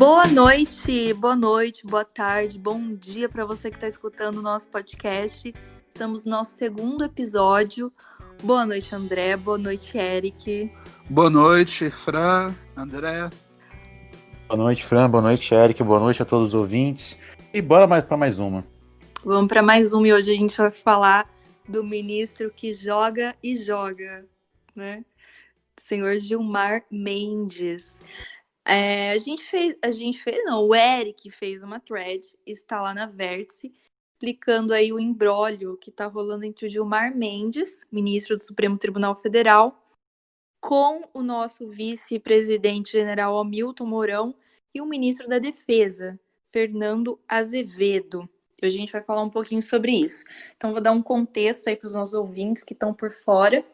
Boa noite, boa tarde, bom dia para você que está escutando o nosso podcast. Estamos no nosso segundo episódio. Boa noite, André. Boa noite, Eric. Boa noite, Fran, André. Boa noite, Fran. Boa noite, Eric. Boa noite a todos os ouvintes. E bora para mais uma. Vamos para mais uma e hoje a gente vai falar do ministro que joga e joga, né? Senhor Gilmar Mendes. O Eric fez uma thread, está lá na Vértice, explicando aí o imbróglio que está rolando entre o Gilmar Mendes, ministro do Supremo Tribunal Federal, com o nosso vice-presidente general Hamilton Mourão e o ministro da Defesa, Fernando Azevedo. Hoje a gente vai falar um pouquinho sobre isso. Então, vou dar um contexto aí para os nossos ouvintes que estão por fora.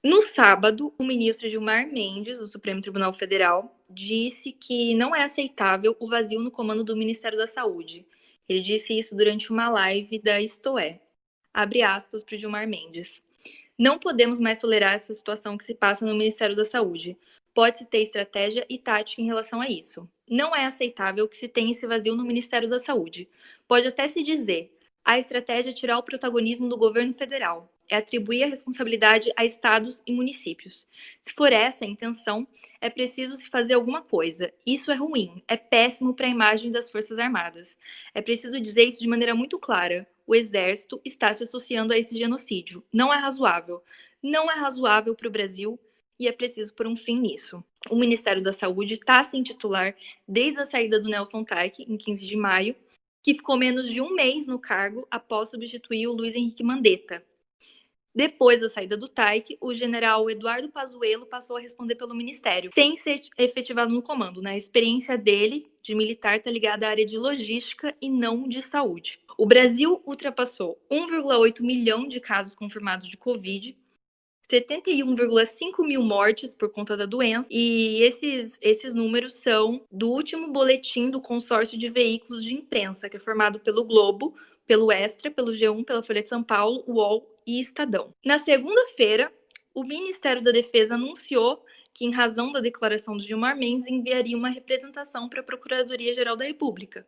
No sábado, o ministro Gilmar Mendes, do Supremo Tribunal Federal, disse que não é aceitável o vazio no comando do Ministério da Saúde. Ele disse isso durante uma live da Istoé. Abre aspas para o Gilmar Mendes. Não podemos mais tolerar essa situação que se passa no Ministério da Saúde. Pode-se ter estratégia e tática em relação a isso. Não é aceitável que se tenha esse vazio no Ministério da Saúde. Pode até se dizer, a estratégia é tirar o protagonismo do governo federal, é atribuir a responsabilidade a estados e municípios. Se for essa a intenção, é preciso se fazer alguma coisa. Isso é ruim, é péssimo para a imagem das Forças Armadas. É preciso dizer isso de maneira muito clara. O Exército está se associando a esse genocídio. Não é razoável. Não é razoável para o Brasil e é preciso pôr um fim nisso. O Ministério da Saúde está sem titular desde a saída do Nelson Taik, em 15 de maio, que ficou menos de um mês no cargo após substituir o Luiz Henrique Mandetta. Depois da saída do Taik, o general Eduardo Pazuello passou a responder pelo ministério, sem ser efetivado no comando, né? A experiência dele de militar está ligada à área de logística e não de saúde. O Brasil ultrapassou 1,8 milhão de casos confirmados de Covid, 71,5 mil mortes por conta da doença, e esses números são do último boletim do consórcio de veículos de imprensa, que é formado pelo Globo, pelo Extra, pelo G1, pela Folha de São Paulo, UOL e Estadão. Na segunda-feira, o Ministério da Defesa anunciou que, em razão da declaração do Gilmar Mendes, enviaria uma representação para a Procuradoria-Geral da República.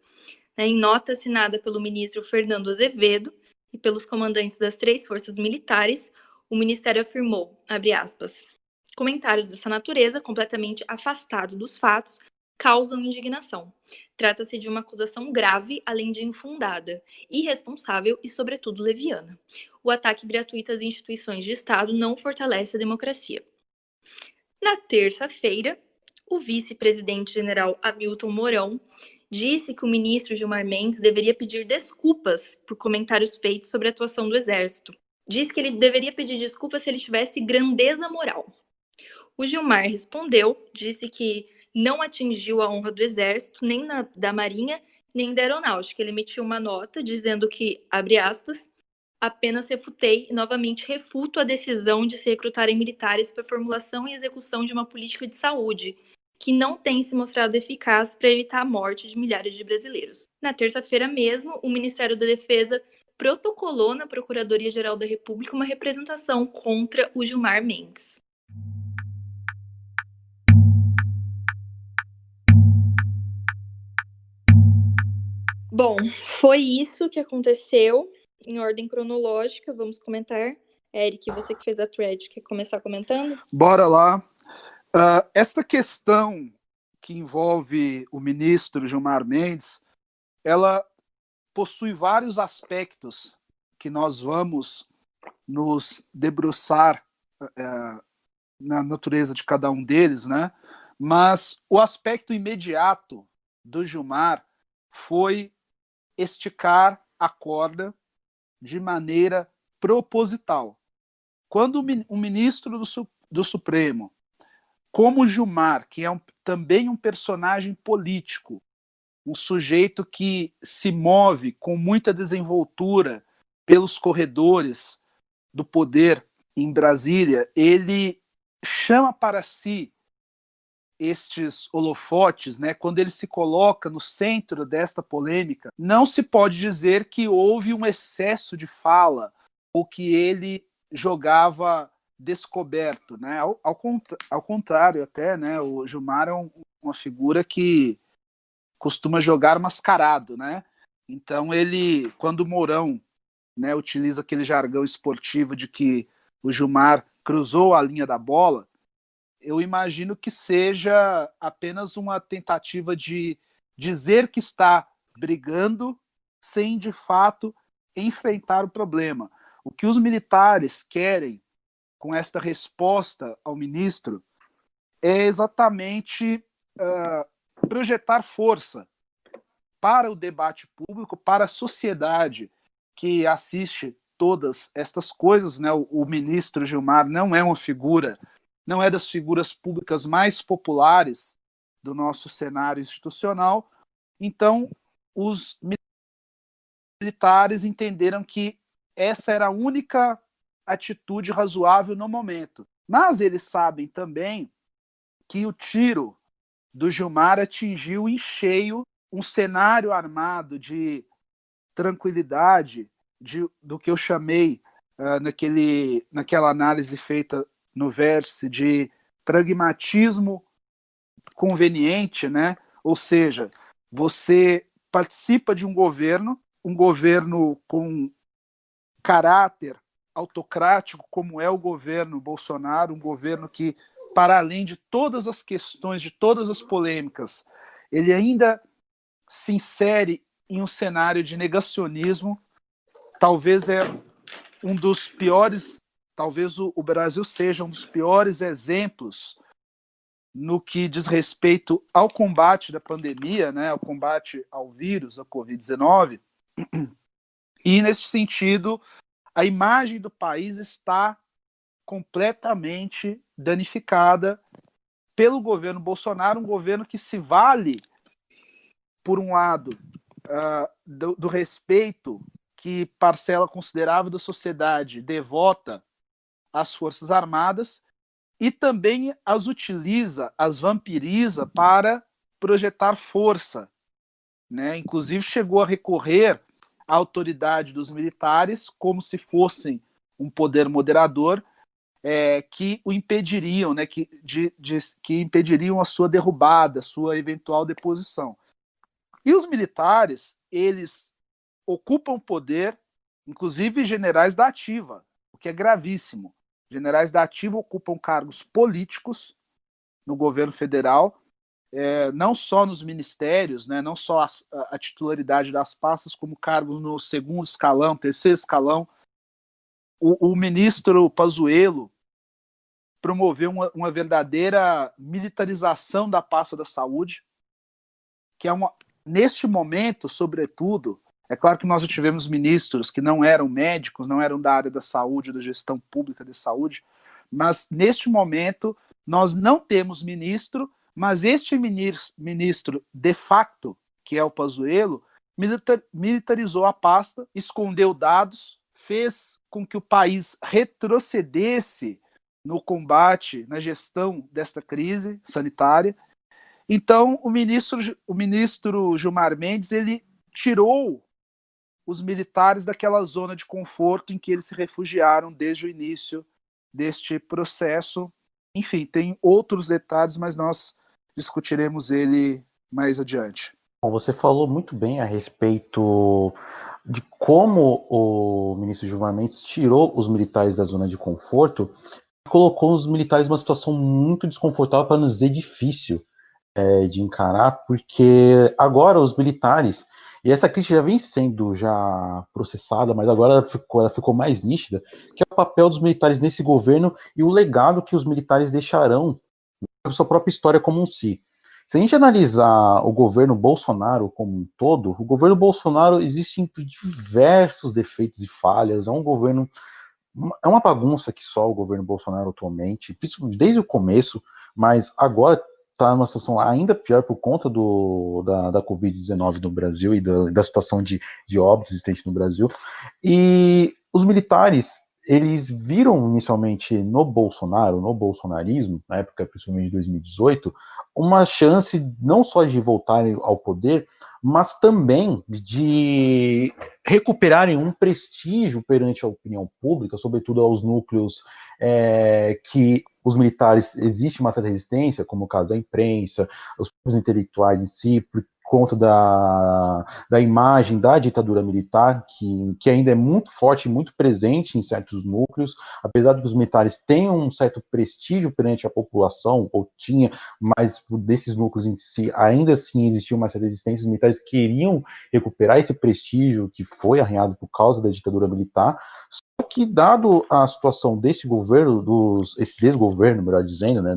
Em nota assinada pelo ministro Fernando Azevedo e pelos comandantes das 3 forças militares, o Ministério afirmou, abre aspas, comentários dessa natureza, completamente afastado dos fatos, causam indignação. Trata-se de uma acusação grave, além de infundada, irresponsável e, sobretudo, leviana. O ataque gratuito às instituições de Estado não fortalece a democracia. Na terça-feira, o vice-presidente general Hamilton Mourão disse que o ministro Gilmar Mendes deveria pedir desculpas por comentários feitos sobre a atuação do Exército. Disse que ele deveria pedir desculpas se ele tivesse grandeza moral. O Gilmar respondeu, disse que não atingiu a honra do Exército, nem da Marinha, nem da Aeronáutica. Ele emitiu uma nota dizendo que, abre aspas, apenas refutei e novamente refuto a decisão de se recrutarem militares para a formulação e execução de uma política de saúde, que não tem se mostrado eficaz para evitar a morte de milhares de brasileiros. Na terça-feira mesmo, o Ministério da Defesa protocolou na Procuradoria-Geral da República uma representação contra o Gilmar Mendes. Bom, foi isso que aconteceu em ordem cronológica. Vamos comentar. Eric, você que fez a thread, quer começar comentando? Bora lá. Esta questão que envolve o ministro Gilmar Mendes, ela possui vários aspectos que nós vamos nos debruçar na natureza de cada um deles, né? Mas o aspecto imediato do Gilmar foi esticar a corda de maneira proposital. Quando um ministro do Supremo, como Gilmar, que é também um personagem político, um sujeito que se move com muita desenvoltura pelos corredores do poder em Brasília, ele chama para si estes holofotes, né, quando ele se coloca no centro desta polêmica, não se pode dizer que houve um excesso de fala ou que ele jogava descoberto, né? Ao contrário até, né? O Gilmar é um uma figura que costuma jogar mascarado, né? Então ele, quando o Mourão, né, utiliza aquele jargão esportivo de que o Gilmar cruzou a linha da bola, eu imagino que seja apenas uma tentativa de dizer que está brigando sem, de fato, enfrentar o problema. O que os militares querem com esta resposta ao ministro é exatamente projetar força para o debate público, para a sociedade que assiste todas estas coisas, né? O ministro Gilmar não é uma figura, não é das figuras públicas mais populares do nosso cenário institucional. Então, os militares entenderam que essa era a única atitude razoável no momento. Mas eles sabem também que o tiro do Gilmar atingiu em cheio um cenário armado de tranquilidade, do que eu chamei naquela análise feita no Vértice de pragmatismo conveniente, né? Ou seja, você participa de um governo com caráter autocrático, como é o governo Bolsonaro, um governo que, para além de todas as questões, de todas as polêmicas, ele ainda se insere em um cenário de negacionismo. Talvez é um dos piores, talvez o Brasil seja um dos piores exemplos no que diz respeito ao combate da pandemia, né, ao combate ao vírus, a Covid-19. E, nesse sentido, a imagem do país está completamente danificada pelo governo Bolsonaro, um governo que se vale, por um lado, do respeito que parcela considerável da sociedade devota às Forças Armadas, e também as utiliza, as vampiriza para projetar força, né? Inclusive chegou a recorrer à autoridade dos militares como se fossem um poder moderador, que o impediriam, né? que impediriam a sua derrubada, a sua eventual deposição. E os militares, eles ocupam poder, inclusive generais da ativa, o que é gravíssimo. Generais da ativa ocupam cargos políticos no governo federal, não só nos ministérios, né, não só a titularidade das pastas, como cargos no segundo escalão, terceiro escalão. O ministro Pazuello promoveu uma verdadeira militarização da pasta da saúde, que é neste momento, sobretudo, é claro que nós já tivemos ministros que não eram médicos, não eram da área da saúde, da gestão pública de saúde, mas neste momento nós não temos ministro, mas este ministro de facto, que é o Pazuello, militarizou a pasta, escondeu dados, fez com que o país retrocedesse no combate, na gestão desta crise sanitária. Então, o ministro Gilmar Mendes, ele tirou os militares daquela zona de conforto em que eles se refugiaram desde o início deste processo. Enfim, tem outros detalhes, mas nós discutiremos ele mais adiante. Bom, você falou muito bem a respeito de como o ministro Gilmar Mendes tirou os militares da zona de conforto e colocou os militares numa situação muito desconfortável, para não dizer difícil de encarar, porque agora os militares, e essa crítica já vem sendo processada, mas agora ela ficou mais nítida, que é o papel dos militares nesse governo e o legado que os militares deixarão na sua própria história como um si. Se a gente analisar o governo Bolsonaro como um todo, o governo Bolsonaro existem diversos defeitos e falhas, é um governo, é uma bagunça que só o governo Bolsonaro atualmente, desde o começo, mas agora está numa situação ainda pior por conta da Covid-19 no Brasil e da situação de óbitos existente no Brasil. E os militares, eles viram inicialmente no Bolsonaro, no bolsonarismo, na época principalmente de 2018, uma chance não só de voltarem ao poder, mas também de recuperarem um prestígio perante a opinião pública, sobretudo aos núcleos que os militares existe uma certa resistência, como o caso da imprensa, os próprios intelectuais em si, por conta da imagem da ditadura militar, que ainda é muito forte, muito presente em certos núcleos, apesar de que os militares tenham um certo prestígio perante a população, ou tinha, mas desses núcleos em si, ainda assim existia uma certa resistência, os militares queriam recuperar esse prestígio que foi arranhado por causa da ditadura militar, só que dado a situação desse governo, esse desgoverno, melhor dizendo, né,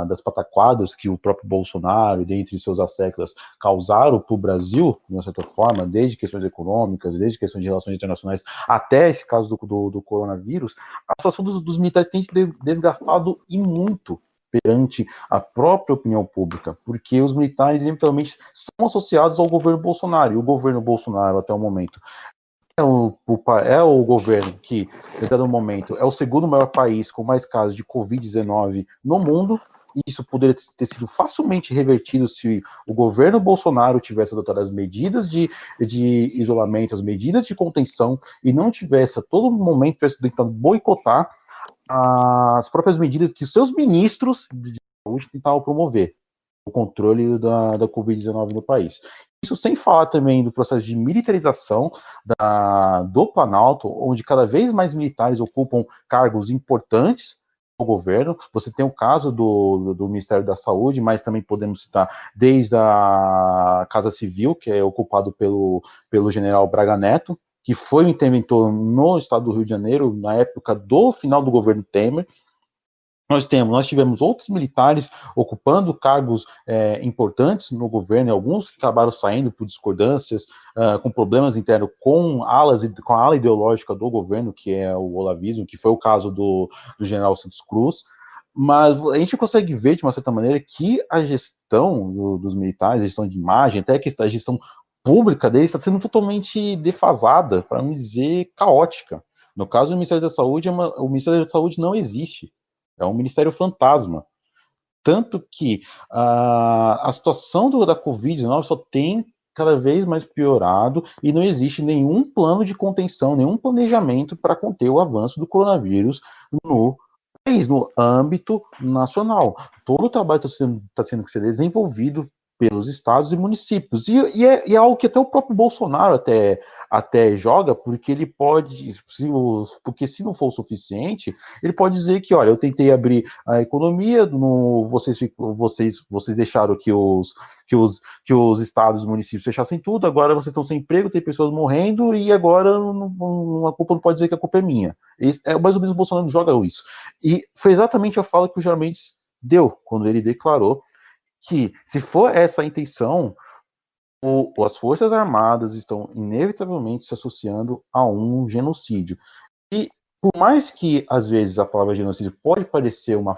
das pataquadas que o próprio Bolsonaro, dentre seus asséculos, causaram para o Brasil, de uma certa forma, desde questões econômicas, desde questões de relações internacionais, até esse caso do coronavírus, a situação dos militares tem se desgastado e muito perante a própria opinião pública, porque os militares, eventualmente, são associados ao governo Bolsonaro, e o governo Bolsonaro, até o momento, é o governo que, em dado momento, é o segundo maior país com mais casos de Covid-19 no mundo, e isso poderia ter sido facilmente revertido se o governo Bolsonaro tivesse adotado as medidas de isolamento, as medidas de contenção, e não tivesse, a todo momento, tivesse tentado boicotar as próprias medidas que os seus ministros de saúde tentavam promover, o controle da Covid-19 no país. Isso sem falar também do processo de militarização do Planalto, onde cada vez mais militares ocupam cargos importantes no governo. Você tem o caso do Ministério da Saúde, mas também podemos citar desde a Casa Civil, que é ocupado pelo general Braga Neto, que foi o interventor no estado do Rio de Janeiro, na época do final do governo Temer. Nós tivemos outros militares ocupando cargos importantes no governo, e alguns que acabaram saindo por discordâncias, com problemas internos com a ala ideológica do governo, que é o olavismo, que foi o caso do general Santos Cruz. Mas a gente consegue ver, de uma certa maneira, que a gestão dos militares, a gestão de imagem, até a gestão pública deles está sendo totalmente defasada, para não dizer caótica. No caso do Ministério da Saúde, o Ministério da Saúde não existe. É um ministério fantasma. Tanto que a situação da Covid-19 só tem cada vez mais piorado e não existe nenhum plano de contenção, nenhum planejamento para conter o avanço do coronavírus no país, no âmbito nacional. Todo o trabalho está tendo que ser desenvolvido pelos estados e municípios. E é algo que até o próprio Bolsonaro até joga, porque ele pode, porque se não for o suficiente, ele pode dizer que, olha, eu tentei abrir a economia, vocês deixaram que os estados e municípios fechassem tudo, agora vocês estão sem emprego, tem pessoas morrendo, e agora a culpa não pode dizer que a culpa é minha. Mais ou menos o Bolsonaro joga isso. E foi exatamente a fala que o Gilmar Mendes deu, quando ele declarou que, se for essa a intenção, as Forças Armadas estão inevitavelmente se associando a um genocídio. E, por mais que, às vezes, a palavra genocídio pode parecer uma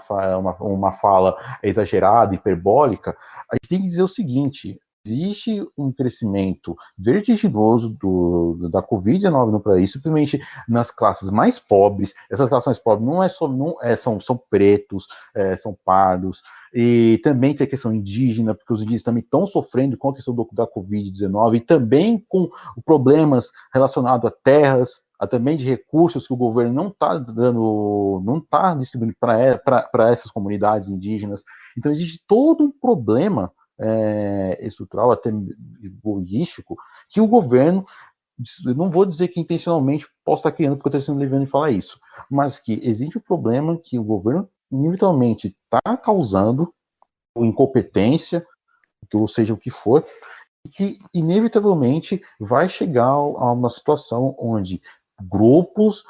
fala exagerada, hiperbólica, a gente tem que dizer o seguinte: existe um crescimento vertiginoso da Covid-19 no país, simplesmente nas classes mais pobres. Essas classes mais pobres são pretos, são pardos, e também tem a questão indígena, porque os indígenas também estão sofrendo com a questão da Covid-19, e também com problemas relacionados a terras, também de recursos que o governo não está distribuindo para essas comunidades indígenas. Então existe todo um problema estrutural, até logístico, que o governo, não vou dizer que intencionalmente possa estar criando, porque eu estou sendo levando em falar isso, mas que existe um problema que o governo inevitavelmente está causando, ou incompetência, ou seja o que for, e que inevitavelmente vai chegar a uma situação onde os grupos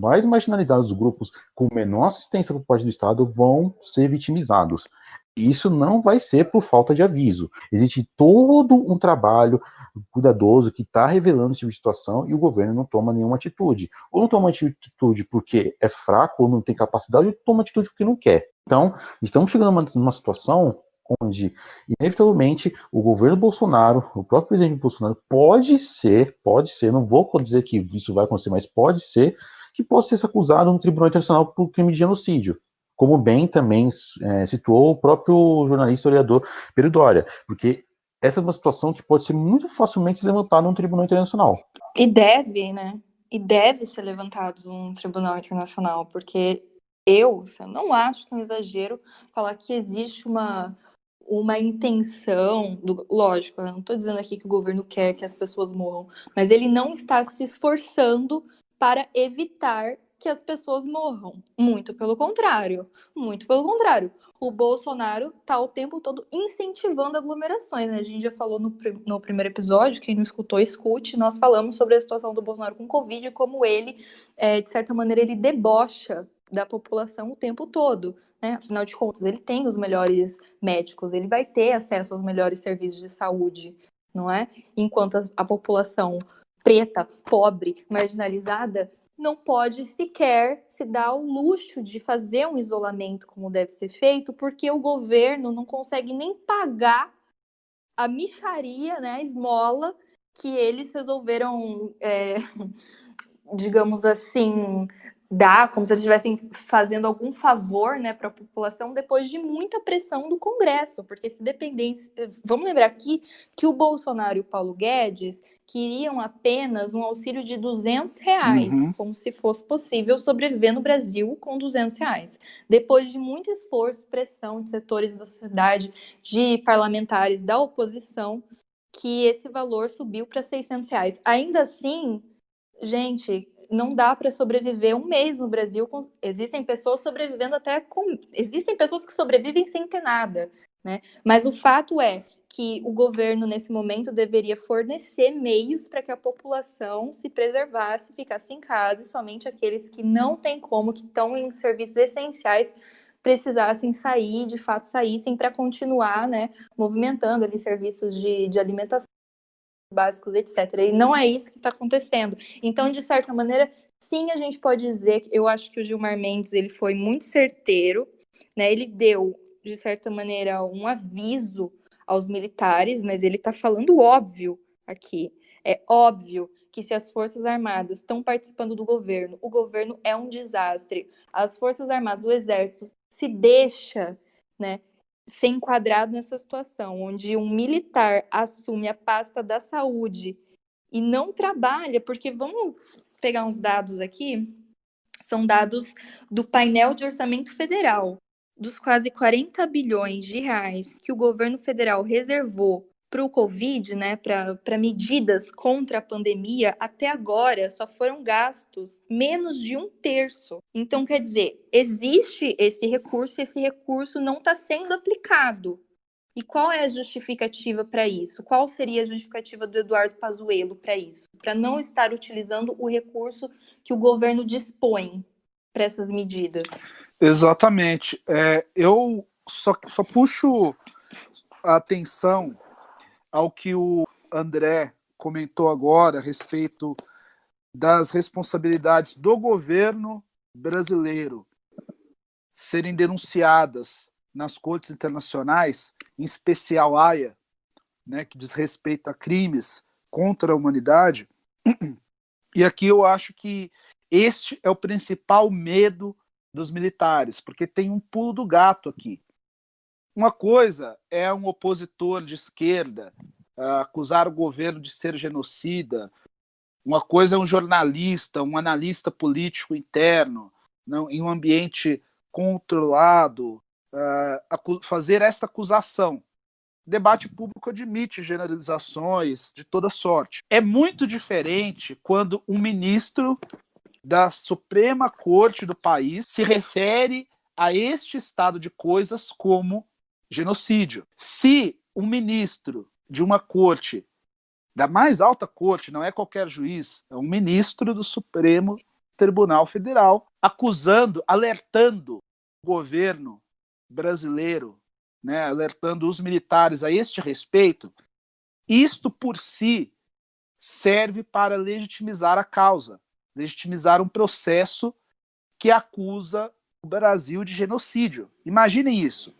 mais marginalizados, os grupos com menor assistência por parte do Estado, vão ser vitimizados. E isso não vai ser por falta de aviso. Existe todo um trabalho cuidadoso que está revelando esse tipo de situação, e o governo não toma nenhuma atitude. Ou não toma atitude porque é fraco, ou não tem capacidade, ou toma atitude porque não quer. Então, estamos chegando numa situação onde, inevitavelmente, o governo Bolsonaro, o próprio presidente Bolsonaro, pode ser, não vou dizer que isso vai acontecer, mas pode ser que possa ser acusado no Tribunal Internacional por crime de genocídio, como bem também situou o próprio jornalista historiador Pedro Doria, porque essa é uma situação que pode ser muito facilmente levantada num Tribunal Internacional. E deve, né? E deve ser levantado num Tribunal Internacional, porque eu não acho que é um exagero falar que existe uma intenção, lógico, eu não estou dizendo aqui que o governo quer que as pessoas morram, mas ele não está se esforçando para evitar que as pessoas morram. Muito pelo contrário. Muito pelo contrário. O Bolsonaro está o tempo todo incentivando aglomerações, né? A gente já falou no primeiro episódio, quem não escutou, escute. Nós falamos sobre a situação do Bolsonaro com Covid e como ele, de certa maneira, ele debocha da população o tempo todo. Né? Afinal de contas, ele tem os melhores médicos, ele vai ter acesso aos melhores serviços de saúde, não é? Enquanto a população preta, pobre, marginalizada, não pode sequer se dar o luxo de fazer um isolamento como deve ser feito, porque o governo não consegue nem pagar a mixaria, né, a esmola que eles resolveram, digamos assim, dar, como se eles estivessem fazendo algum favor, né, para a população depois de muita pressão do Congresso, porque se dependesse, vamos lembrar aqui que o Bolsonaro e o Paulo Guedes queriam apenas um auxílio de R$ 200, como se fosse possível sobreviver no Brasil com R$ 200. Depois de muito esforço, pressão de setores da sociedade, de parlamentares da oposição, que esse valor subiu para R$ 600. Ainda assim, gente, não dá para sobreviver um mês no Brasil. Existem pessoas sobrevivendo existem pessoas que sobrevivem sem ter nada, né? Mas o fato é que o governo, nesse momento, deveria fornecer meios para que a população se preservasse, ficasse em casa, e somente aqueles que não têm como, que estão em serviços essenciais, precisassem sair, de fato saíssem para continuar, né, movimentando ali serviços de alimentação básicos, etc. E não é isso que está acontecendo. Então, de certa maneira, sim, a gente pode dizer que eu acho que o Gilmar Mendes ele foi muito certeiro, né? Ele deu, de certa maneira, um aviso aos militares, mas ele está falando óbvio aqui. É óbvio que se as Forças Armadas estão participando do governo, o governo é um desastre. As Forças Armadas, o Exército, se deixa, né, ser enquadrado nessa situação, onde um militar assume a pasta da saúde e não trabalha, porque vamos pegar uns dados aqui, são dados do painel de orçamento federal, dos quase 40 bilhões de reais que o governo federal reservou para o Covid, né, para medidas contra a pandemia, até agora só foram gastos menos de 1/3. Então, quer dizer, existe esse recurso não está sendo aplicado. E qual é a justificativa para isso? Qual seria a justificativa do Eduardo Pazuello para isso? Para não estar utilizando o recurso que o governo dispõe para essas medidas. Exatamente. Eu só puxo a atenção ao que o André comentou agora a respeito das responsabilidades do governo brasileiro serem denunciadas nas cortes internacionais, em especial a Haia, né, que diz respeito a crimes contra a humanidade. E aqui eu acho que este é o principal medo dos militares, porque tem um pulo do gato aqui. Uma coisa é um opositor de esquerda acusar o governo de ser genocida. Uma coisa é um jornalista, um analista político interno, em um ambiente controlado, fazer esta acusação. O debate público admite generalizações de toda sorte. É muito diferente quando um ministro da Suprema Corte do país se refere a este estado de coisas como genocídio. Se um ministro de uma corte, da mais alta corte, não é qualquer juiz, é um ministro do Supremo Tribunal Federal, alertando o governo brasileiro, né, alertando os militares a este respeito, isto por si serve para legitimizar a causa, legitimizar um processo que acusa o Brasil de genocídio. Imaginem isso.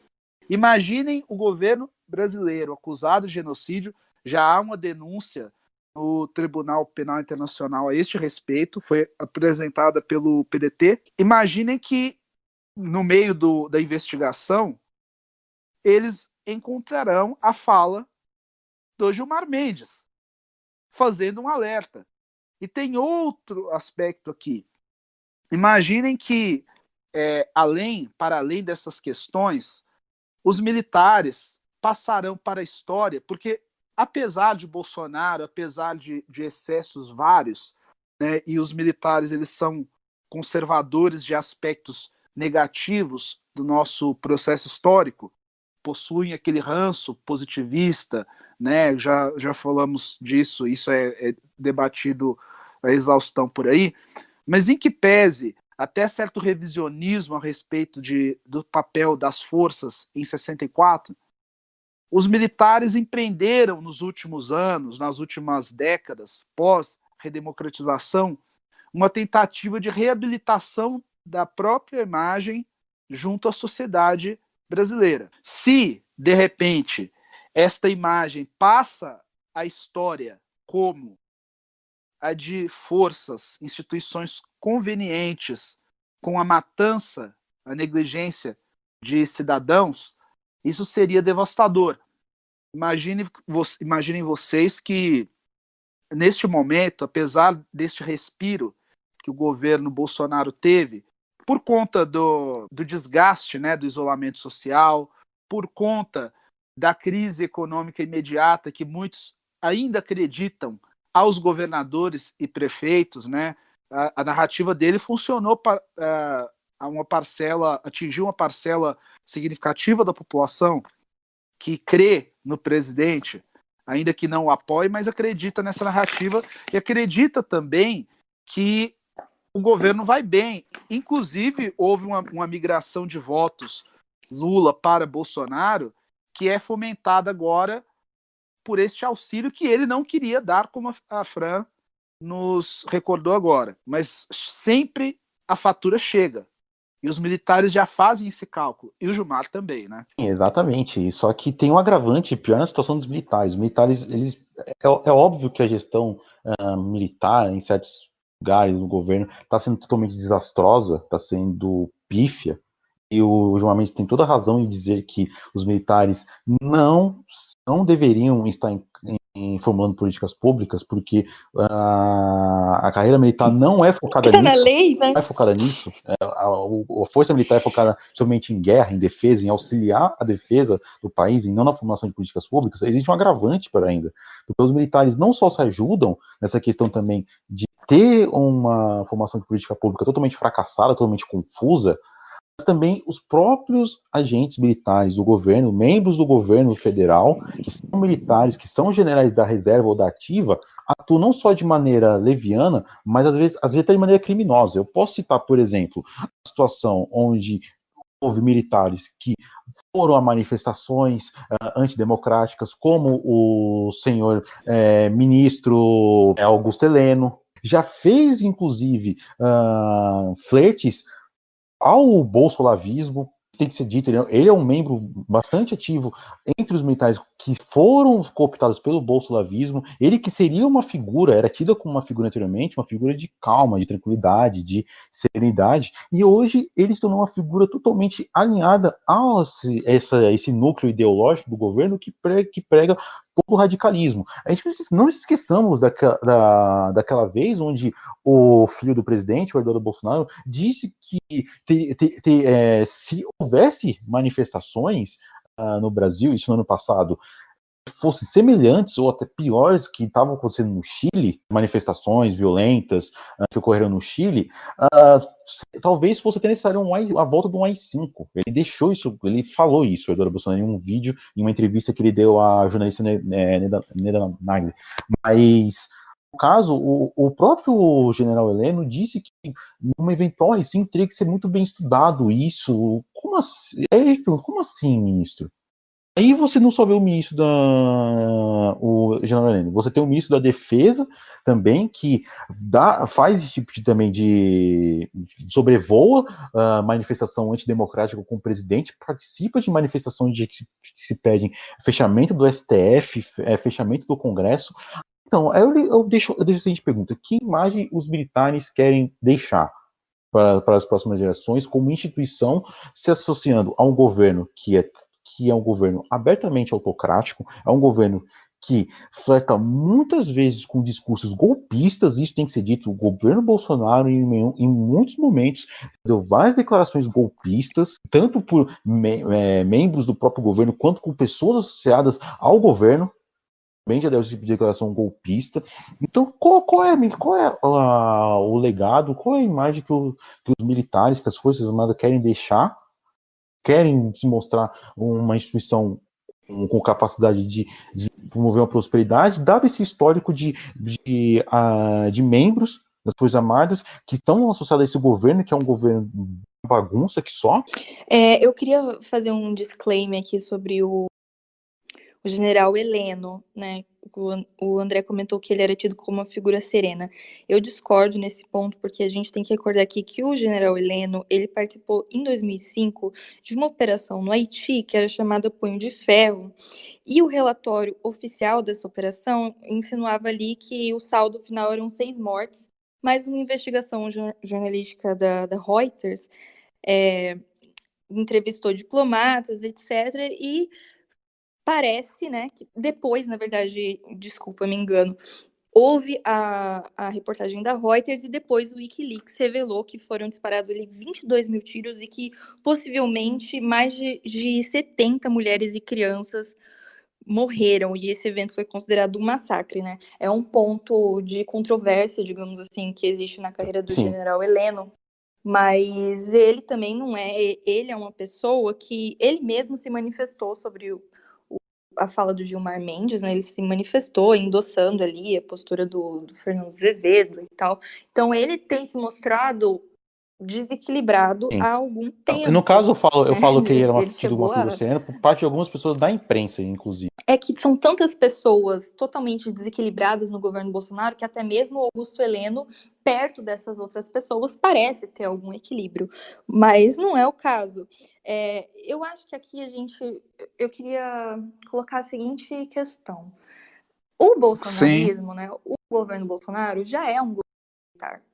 Imaginem o governo brasileiro acusado de genocídio, já há uma denúncia no Tribunal Penal Internacional a este respeito, foi apresentada pelo PDT. Imaginem que, no meio da investigação, eles encontrarão a fala do Gilmar Mendes, fazendo um alerta. E tem outro aspecto aqui. Imaginem que, para além dessas questões, os militares passarão para a história, porque apesar de Bolsonaro, apesar de excessos vários, né, e os militares eles são conservadores de aspectos negativos do nosso processo histórico, possuem aquele ranço positivista, né, já falamos disso, isso é debatido a exaustão por aí, mas em que pese até certo revisionismo a respeito do papel das forças em 64, os militares empreenderam nos últimos anos, nas últimas décadas, pós-redemocratização, uma tentativa de reabilitação da própria imagem junto à sociedade brasileira. Se, de repente, esta imagem passa à história como a de forças, instituições convenientes com a matança, a negligência de cidadãos, isso seria devastador. Imaginem vocês que, neste momento, apesar deste respiro que o governo Bolsonaro teve, por conta do desgaste, né, do isolamento social, por conta da crise econômica imediata que muitos ainda acreditam aos governadores e prefeitos, né, a narrativa dele funcionou para atingiu uma parcela significativa da população que crê no presidente, ainda que não o apoie, mas acredita nessa narrativa e acredita também que o governo vai bem. Inclusive, houve uma migração de votos Lula para Bolsonaro, que é fomentada agora por este auxílio que ele não queria dar, como a Fran nos recordou agora. Mas sempre a fatura chega. E os militares já fazem esse cálculo. E o Gilmar também, né? Exatamente. Só que tem um agravante pior na situação dos militares. Os militares, é óbvio que a gestão militar em certos lugares do governo está sendo totalmente desastrosa, está sendo pífia. E o Gilmar Mendes tem toda a razão em dizer que os militares não deveriam estar formulando políticas públicas, porque a carreira militar não é focada Tá nisso. na lei, né? Não é focada nisso. A força militar é focada somente em guerra, em defesa, em auxiliar a defesa do país, e não na formulação de políticas públicas. Existe um agravante para ainda, porque os militares não só se ajudam nessa questão também de ter uma formação de política pública totalmente fracassada, totalmente confusa, mas também os próprios agentes militares do governo, membros do governo federal, que são militares, que são generais da reserva ou da ativa, atuam não só de maneira leviana, mas às vezes até de maneira criminosa. Eu posso citar, por exemplo, a situação onde houve militares que foram a manifestações antidemocráticas, como o senhor ministro Augusto Heleno, já fez, inclusive, flertes ao bolsolavismo. Tem que ser dito, ele é um membro bastante ativo entre os militares que foram cooptados pelo bolsolavismo. Ele que seria uma figura, era tida como uma figura anteriormente, uma figura de calma, de tranquilidade, de serenidade, e hoje ele se tornou uma figura totalmente alinhada a esse núcleo ideológico do governo que prega todo o radicalismo. A gente não se esqueçamos daquela vez onde o filho do presidente, o Eduardo Bolsonaro, disse que se houvesse manifestações no Brasil, isso no ano passado, fossem semelhantes ou até piores que estavam acontecendo no Chile, manifestações violentas que ocorreram no Chile, talvez fosse até necessário a volta de um AI-5. Ele deixou isso, ele falou isso, o Eduardo Bolsonaro, em um vídeo, em uma entrevista que ele deu à jornalista Neda Nagli. Mas, no caso, o próprio general Heleno disse que numa eventual AI-5 teria que ser muito bem estudado isso. Como assim? Como assim, ministro? Aí você não só vê o ministro o general Heleno, você tem o ministro da Defesa também, que faz esse tipo de sobrevoa manifestação antidemocrática com o presidente, participa de manifestações que se pedem fechamento do STF, fechamento do Congresso, Então, eu deixo a seguinte pergunta: que imagem os militares querem deixar para as próximas gerações como instituição, se associando a um governo que é um governo abertamente autocrático, é um governo que flerta muitas vezes com discursos golpistas? Isso tem que ser dito. O governo Bolsonaro, em muitos momentos, deu várias declarações golpistas, tanto por membros do próprio governo, quanto com pessoas associadas ao governo. Também já deu esse tipo de declaração golpista. Então, qual é o legado, qual é a imagem que os militares, que as Forças Armadas querem deixar? Querem se mostrar uma instituição com capacidade de promover uma prosperidade, dado esse histórico de membros das Forças Armadas que estão associados a esse governo, que é um governo bagunça que só? Eu queria fazer um disclaimer aqui sobre o general Heleno, né? O André comentou que ele era tido como uma figura serena. Eu discordo nesse ponto, porque a gente tem que recordar aqui que o general Heleno, ele participou em 2005 de uma operação no Haiti, que era chamada Punho de Ferro, e o relatório oficial dessa operação insinuava ali que o saldo final eram 6 mortes, mas uma investigação jornalística da Reuters entrevistou diplomatas, etc., e parece, né, que depois, na verdade, desculpa, me engano, houve a reportagem da Reuters e depois o Wikileaks revelou que foram disparados ali 22 mil tiros e que possivelmente mais de 70 mulheres e crianças morreram, e esse evento foi considerado um massacre, né? É um ponto de controvérsia, digamos assim, que existe na carreira do Sim. general Heleno, mas ele também não é, ele é uma pessoa que ele mesmo se manifestou sobre a fala do Gilmar Mendes, né? Ele se manifestou endossando ali a postura do Fernando Azevedo e tal. Então ele tem se mostrado desequilibrado Sim. há algum tempo. No caso, eu falo que ele era Ele tido uma chegou figura serena por parte de algumas pessoas da imprensa, inclusive. É que são tantas pessoas totalmente desequilibradas no governo Bolsonaro que até mesmo o Augusto Heleno, perto dessas outras pessoas, parece ter algum equilíbrio. Mas não é o caso. Eu acho que aqui eu queria colocar a seguinte questão. O bolsonarismo, né, o governo Bolsonaro já é um governo militar.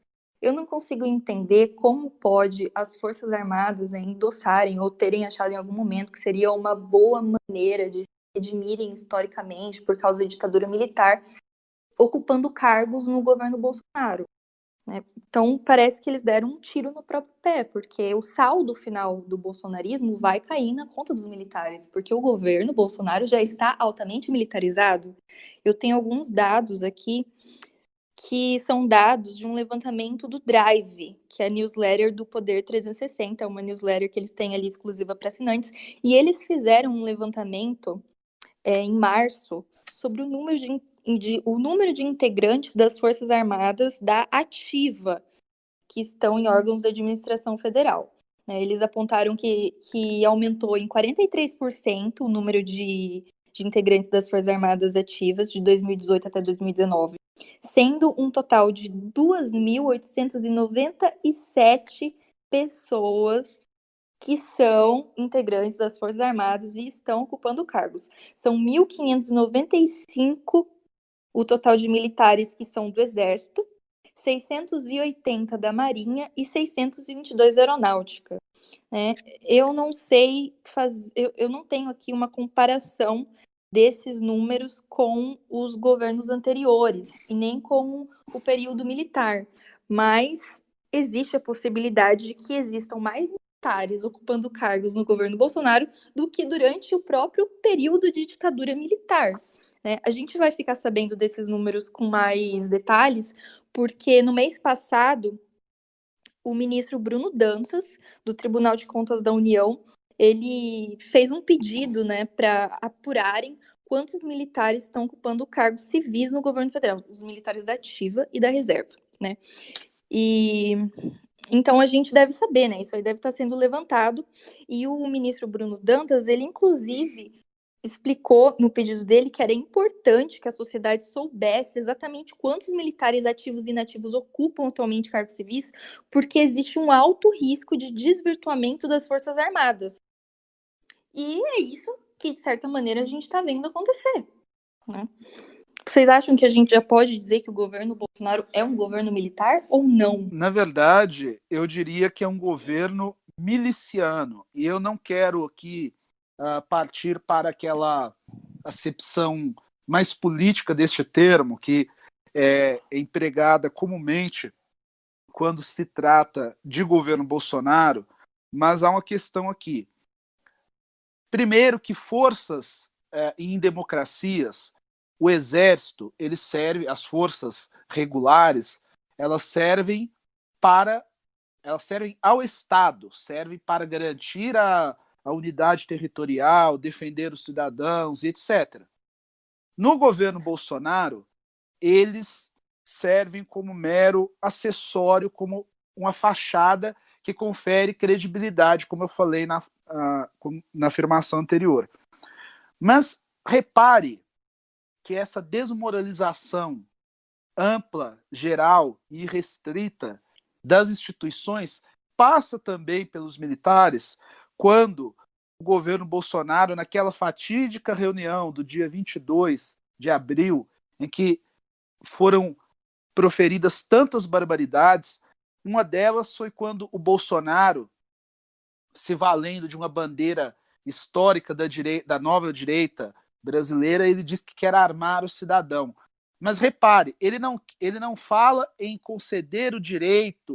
Eu não consigo entender como pode as Forças Armadas, né, endossarem ou terem achado em algum momento que seria uma boa maneira de se redimirem historicamente por causa da ditadura militar, ocupando cargos no governo Bolsonaro, né? Então, parece que eles deram um tiro no próprio pé, porque o saldo final do bolsonarismo vai cair na conta dos militares, porque o governo Bolsonaro já está altamente militarizado. Eu tenho alguns dados aqui que são dados de um levantamento do Drive, que é a newsletter do Poder 360, é uma newsletter que eles têm ali exclusiva para assinantes, e eles fizeram um levantamento em março sobre o número de integrantes das Forças Armadas da ativa, que estão em órgãos da administração federal. Eles apontaram que aumentou em 43% o número de integrantes das Forças Armadas ativas de 2018 até 2019, sendo um total de 2.897 pessoas que são integrantes das Forças Armadas e estão ocupando cargos. São 1.595 o total de militares que são do Exército, 680 da Marinha e 622 da Aeronáutica. Né? Eu não sei eu não tenho aqui uma comparação desses números com os governos anteriores e nem com o período militar, mas existe a possibilidade de que existam mais militares ocupando cargos no governo Bolsonaro do que durante o próprio período de ditadura militar. Né? A gente vai ficar sabendo desses números com mais detalhes, porque no mês passado o ministro Bruno Dantas, do Tribunal de Contas da União, ele fez um pedido, né, para apurarem quantos militares estão ocupando cargos civis no governo federal, os militares da ativa e da reserva, né? E então a gente deve saber, né? Isso aí deve estar sendo levantado. E o ministro Bruno Dantas, ele inclusive explicou no pedido dele que era importante que a sociedade soubesse exatamente quantos militares ativos e inativos ocupam atualmente cargos civis, porque existe um alto risco de desvirtuamento das Forças Armadas. E é isso que, de certa maneira, a gente está vendo acontecer. Né? Vocês acham que a gente já pode dizer que o governo Bolsonaro é um governo militar ou não? Na verdade, eu diria que é um governo miliciano. E eu não quero aqui partir para aquela acepção mais política deste termo, que é empregada comumente quando se trata de governo Bolsonaro, mas há uma questão aqui. Primeiro, que forças em democracias, o exército, ele serve, as forças regulares, elas servem ao Estado, servem para garantir a unidade territorial, defender os cidadãos, etc. No governo Bolsonaro, eles servem como mero acessório, como uma fachada que confere credibilidade, como eu falei na afirmação anterior. Mas repare que essa desmoralização ampla, geral e restrita das instituições passa também pelos militares, quando o governo Bolsonaro, naquela fatídica reunião do dia 22 de abril, em que foram proferidas tantas barbaridades, uma delas foi quando o Bolsonaro, se valendo de uma bandeira histórica da nova direita brasileira, ele disse que quer armar o cidadão. Mas repare, ele não fala em conceder o direito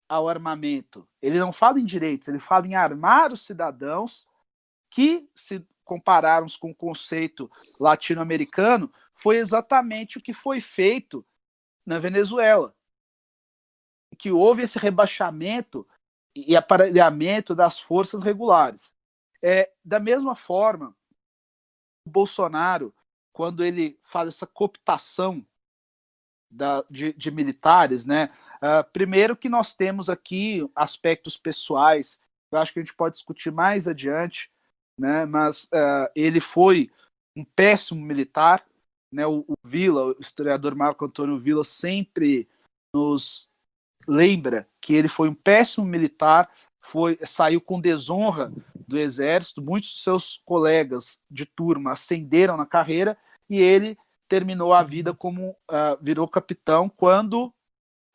ao armamento. Ele não fala em direitos, ele fala em armar os cidadãos, que, se compararmos com o conceito latino-americano, foi exatamente o que foi feito na Venezuela, que houve esse rebaixamento e aparelhamento das forças regulares. Da mesma forma, o Bolsonaro, quando ele faz essa cooptação de militares, né? Primeiro que nós temos aqui aspectos pessoais, eu acho que a gente pode discutir mais adiante, né? Mas ele foi um péssimo militar, né? O Villa, o historiador Marco Antônio Villa, sempre nos lembra que ele foi um péssimo militar, saiu com desonra do exército, muitos de seus colegas de turma ascenderam na carreira e ele terminou a vida como virou capitão quando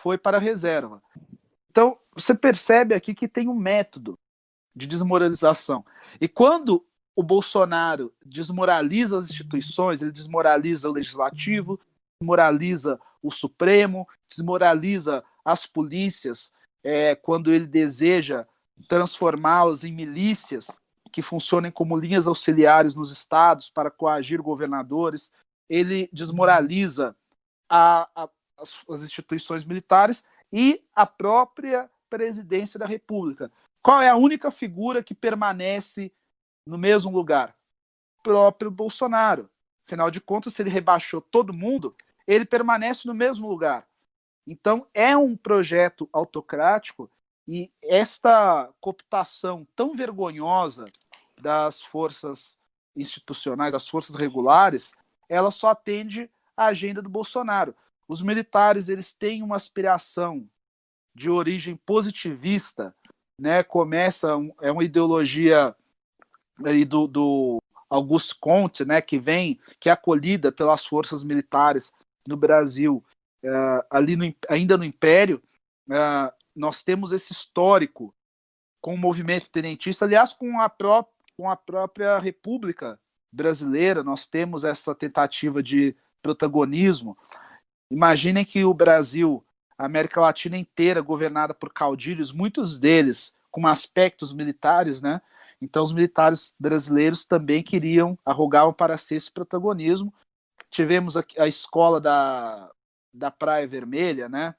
foi para a reserva. Então, você percebe aqui que tem um método de desmoralização. E quando o Bolsonaro desmoraliza as instituições, ele desmoraliza o Legislativo, desmoraliza o Supremo, desmoraliza as polícias, quando ele deseja transformá-las em milícias que funcionem como linhas auxiliares nos estados para coagir governadores, ele desmoraliza as instituições militares e a própria presidência da República. Qual é a única figura que permanece no mesmo lugar? O próprio Bolsonaro. Afinal de contas, se ele rebaixou todo mundo, ele permanece no mesmo lugar. Então, é um projeto autocrático e esta cooptação tão vergonhosa das forças institucionais, das forças regulares, ela só atende à agenda do Bolsonaro. Os militares, eles têm uma aspiração de origem positivista, né? É uma ideologia aí do Auguste Comte, né? Que é acolhida pelas forças militares no Brasil, ainda no Império. Nós temos esse histórico com o movimento tenentista, aliás, com a própria República Brasileira, nós temos essa tentativa de protagonismo. Imaginem que o Brasil, a América Latina inteira, governada por caudilhos, muitos deles com aspectos militares, né? Então, os militares brasileiros também arrogavam para si esse protagonismo. Tivemos a escola da Praia Vermelha, né?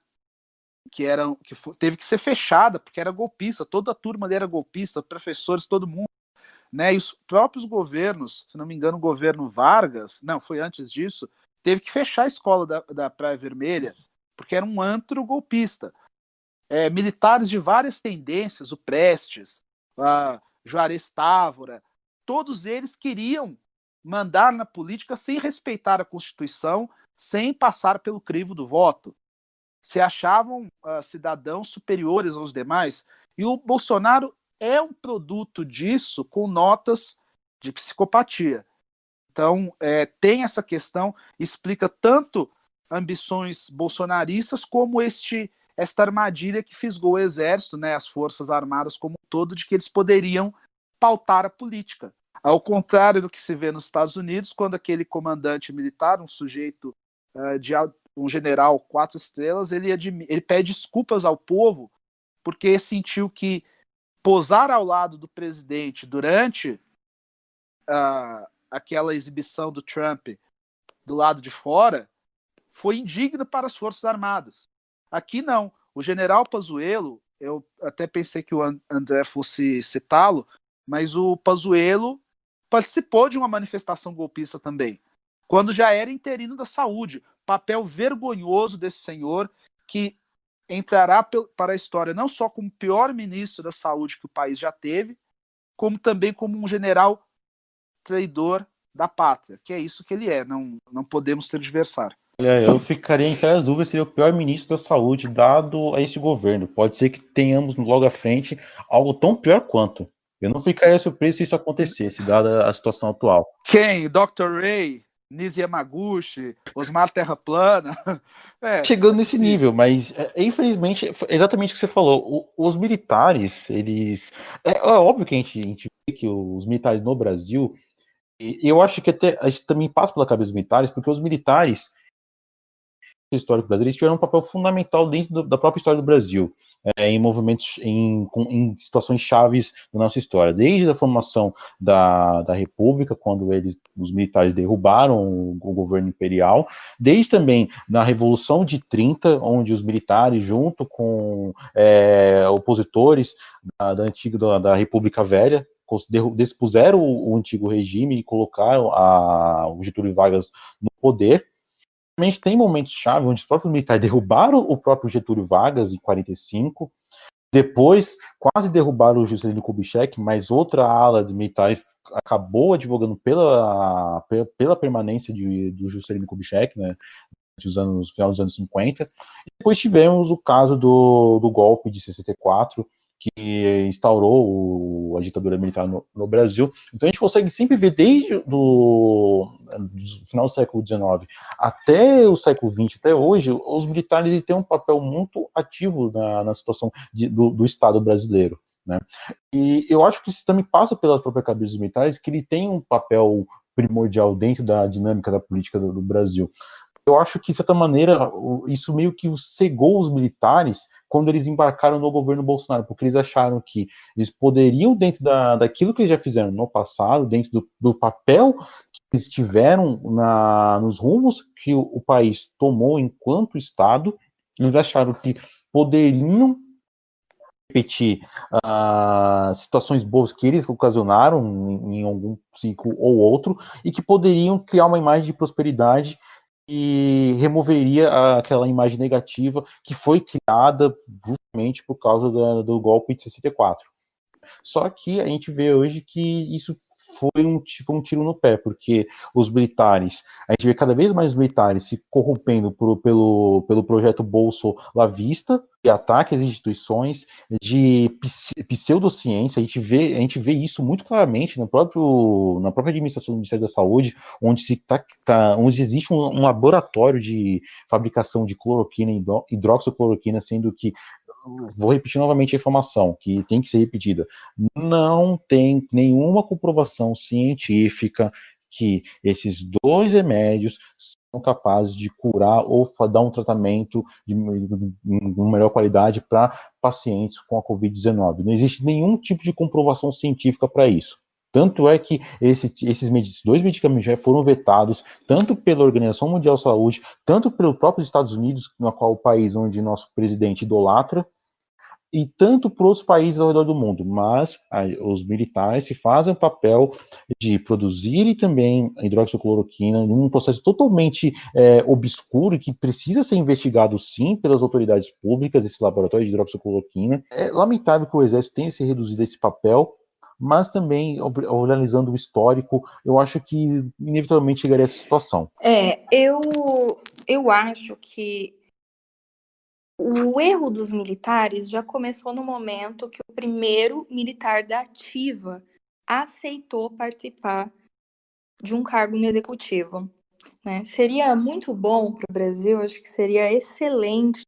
Teve que ser fechada, porque era golpista, toda a turma ali era golpista, professores, todo mundo. Né? E os próprios governos, se não me engano, o governo Vargas, não, foi antes disso, teve que fechar a escola da Praia Vermelha, porque era um antro golpista. Militares de várias tendências, o Prestes, a Juarez Távora, todos eles queriam mandar na política sem respeitar a Constituição, sem passar pelo crivo do voto. Se achavam cidadãos superiores aos demais. E o Bolsonaro é um produto disso com notas de psicopatia. Então, tem essa questão, explica tanto ambições bolsonaristas como esta armadilha que fisgou o exército, né, as forças armadas como um todo, de que eles poderiam pautar a política. Ao contrário do que se vê nos Estados Unidos, quando aquele comandante militar, um sujeito um general 4 estrelas, ele pede desculpas ao povo porque sentiu que posar ao lado do presidente durante aquela exibição do Trump do lado de fora foi indigno para as Forças Armadas. Aqui não. O general Pazuello, eu até pensei que o André fosse citá-lo, mas o Pazuello participou de uma manifestação golpista também, quando já era interino da saúde. Papel vergonhoso desse senhor, que entrará para a história não só como o pior ministro da saúde que o país já teve, como também como um general traidor da pátria, que é isso que ele é, não podemos tergiversar. Olha, eu ficaria em as dúvidas se ele é o pior ministro da saúde dado a esse governo. Pode ser que tenhamos logo à frente algo tão pior quanto. Eu não ficaria surpreso se isso acontecesse, dada a situação atual. Quem? Dr. Ray, Nisi Yamaguchi, Osmar Terra Plana? Chegando nesse nível, mas infelizmente, exatamente o que você falou, os militares, eles... É óbvio que a gente vê que os militares no Brasil, e eu acho que até a gente também passa pela cabeça dos militares, porque os militares histórico brasileiro, eles tiveram um papel fundamental dentro da própria história do Brasil, em movimentos, em situações chaves da nossa história, desde a formação da República, quando os militares derrubaram o governo imperial, desde também na Revolução de 30, onde os militares, junto com opositores da República Velha, despuseram o antigo regime e colocaram o Getúlio Vargas no poder. Tem momentos-chave onde os próprios militares derrubaram o próprio Getúlio Vargas em 45, depois quase derrubaram o Juscelino Kubitschek, mas outra ala de militares acabou advogando pela permanência do Juscelino Kubitschek, né, no final dos anos 50. E depois tivemos o caso do golpe de 64, que instaurou a ditadura militar no Brasil. Então a gente consegue sempre ver desde do final do século XIX até o século XX, até hoje, os militares têm um papel muito ativo na situação do Estado brasileiro, né? E eu acho que isso também passa pela própria cabeça dos militares, que ele tem um papel primordial dentro da dinâmica da política do Brasil. Eu acho que, de certa maneira, isso meio que cegou os militares quando eles embarcaram no governo Bolsonaro, porque eles acharam que eles poderiam, dentro daquilo que eles já fizeram no passado, dentro do papel que eles tiveram nos rumos que o país tomou enquanto Estado, eles acharam que poderiam repetir situações boas que eles ocasionaram em algum ciclo ou outro, e que poderiam criar uma imagem de prosperidade e removeria aquela imagem negativa que foi criada justamente por causa do golpe de 64. Só que a gente vê hoje que isso foi um tiro no pé, porque os militares, a gente vê cada vez mais os militares se corrompendo pelo projeto bolsolavista, de ataque às instituições, de pseudociência. A gente vê isso muito claramente na própria administração do Ministério da Saúde, onde existe um laboratório de fabricação de cloroquina e hidroxicloroquina, sendo que, vou repetir novamente a informação, que tem que ser repetida, não tem nenhuma comprovação científica que esses dois remédios são capazes de curar ou dar um tratamento de melhor qualidade para pacientes com a Covid-19. Não existe nenhum tipo de comprovação científica para isso. Tanto é que esses dois medicamentos já foram vetados, tanto pela Organização Mundial de Saúde, tanto pelos próprios Estados Unidos, no qual o país onde nosso presidente idolatra, e tanto por outros países ao redor do mundo. Mas os militares se fazem o papel de produzirem também a hidroxicloroquina num processo totalmente obscuro e que precisa ser investigado, sim, pelas autoridades públicas, esse laboratório de hidroxicloroquina. É lamentável que o Exército tenha se reduzido a esse papel, mas também, analisando o histórico, eu acho que inevitavelmente chegaria a essa situação. Eu acho que o erro dos militares já começou no momento que o primeiro militar da ativa aceitou participar de um cargo no executivo, né? Seria muito bom para o Brasil, acho que seria excelente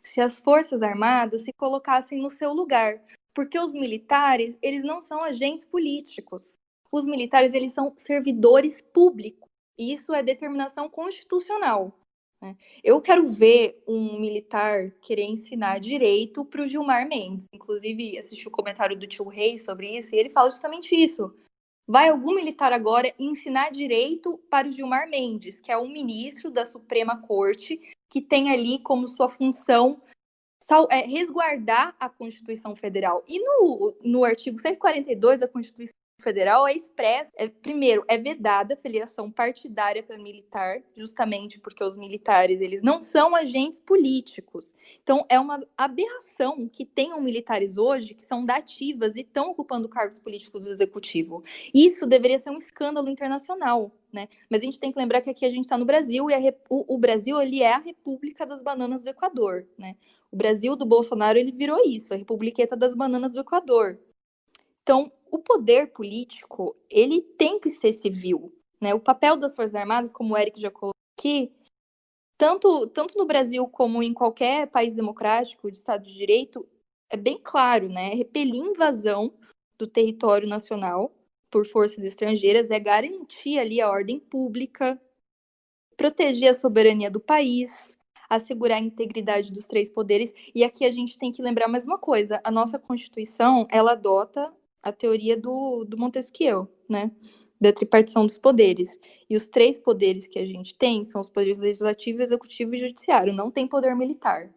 se as Forças Armadas se colocassem no seu lugar, porque os militares, eles não são agentes políticos. Os militares, eles são servidores públicos. E isso é determinação constitucional, né? Eu quero ver um militar querer ensinar direito para o Gilmar Mendes. Inclusive, assisti o comentário do tio Rei sobre isso, e ele fala justamente isso. Vai algum militar agora ensinar direito para o Gilmar Mendes, que é um ministro da Suprema Corte, que tem ali como sua função resguardar a Constituição Federal. E no artigo 142 da Constituição Federal é expresso, primeiro, é vedada a filiação partidária para militar, justamente porque os militares, eles não são agentes políticos. Então, é uma aberração que tenham militares hoje que são da ativas e estão ocupando cargos políticos do executivo. Isso deveria ser um escândalo internacional, né? Mas a gente tem que lembrar que aqui a gente está no Brasil e o Brasil, ele é a República das Bananas do Equador, né? O Brasil do Bolsonaro, ele virou isso, a Republiqueta das Bananas do Equador. Então, o poder político, ele tem que ser civil, né? O papel das Forças Armadas, como o Eric já colocou aqui, tanto no Brasil como em qualquer país democrático de Estado de Direito, é bem claro, né? Repelir invasão do território nacional por forças estrangeiras, é garantir ali a ordem pública, proteger a soberania do país, assegurar a integridade dos três poderes. E aqui a gente tem que lembrar mais uma coisa: a nossa Constituição, ela adota a teoria do Montesquieu, né? Da tripartição dos poderes. E os três poderes que a gente tem são os poderes legislativo, executivo e judiciário. Não tem poder militar.